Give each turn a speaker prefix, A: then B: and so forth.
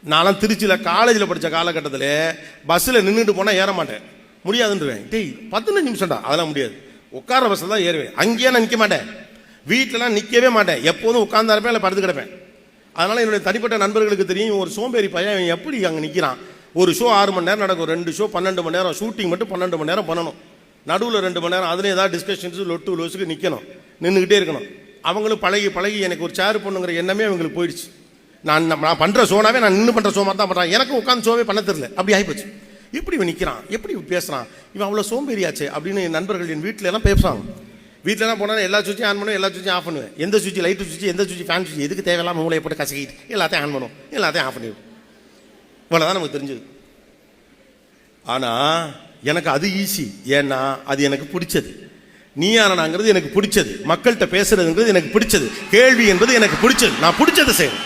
A: நான்லாம் திருச்சியில் காலேஜில் படித்த காலகட்டத்தில் பஸ்ஸில் நின்றுட்டு போனால் ஏற மாட்டேன், முடியாதுன்றேன். டேய் 15 நிமிஷம்டா, அதெல்லாம் முடியாது. உட்கார பஸ்ஸில் தான் ஏறுவேன். அங்கேயே நான் நிற்க மாட்டேன், வீட்டிலலாம் நிற்கவே மாட்டேன், எப்போதும் உட்கார்ந்தா இருப்பேன், இல்லை படுத்து கிடப்பேன். அதனால் என்னுடைய தனிப்பட்ட நண்பர்களுக்கு தெரியும், ஒரு சோம்பேறி பையன் எப்படி அங்கே நிற்கிறான். ஒரு ஷோ 6 மணி நேரம் நடக்கும், 2 ஷோ 12 மணி நேரம், ஷூட்டிங் மட்டும் 12 மணி நேரம் பண்ணணும். நடுவில் 2 மணி நேரம் அதில் ஏதாவது டிஸ்கஷன்ஸு லொட்டு லோஸுக்கு நிற்கணும், நின்றுக்கிட்டே இருக்கணும். அவங்களும் பழகி பழகி எனக்கு ஒரு சேர் பண்ணுங்கிற எண்ணமே அவங்களுக்கு போயிடுச்சு. நான் பண்ணுற ஷோனாவே நான் நின்று பண்ணுற ஷோ மாதிரி தான் பண்ணுறேன், எனக்கு உட்காந்து ஷோவே பண்ண தெரியல, அப்படி ஆகிப்போச்சு. இப்படி இவன் நிற்கிறான், எப்படி பேசுகிறான், இவன் அவ்வளோ சோம்பேறியாச்சு அப்படின்னு என் நண்பர்கள் என் வீட்டில் எல்லாம் பேசுவாங்க. வீட்டிலலாம் போனால் எல்லா சுவிட்சையும் ஆன் பண்ணுவேன், எல்லா சுவிட்சையும் ஆஃப் பண்ணுவேன். எந்த சுவிட்ச் லைட்டு சுவிட்ச், எந்த சுவிட்ச் ஃபேன் சுவிட்ச், எதுக்கு தேவையில்லாமல் மூளையை போட்டு கசக்கிட்டு எல்லாத்தையும் ஆன் பண்ணுவோம், எல்லாத்தையும் ஆஃப் பண்ணிவிடும். இவ்வளோதான் நமக்கு தெரிஞ்சது. ஆனால் எனக்கு அது ஈஸி, ஏன்னா அது எனக்கு பிடிச்சது. நீயானாங்கிறது எனக்கு பிடிச்சது, மக்கள்கிட்ட பேசுறதுங்கிறது எனக்கு பிடிச்சது, கேள்வி என்பது எனக்கு பிடிச்சது, நான் பிடிச்சதை செய்யணும்.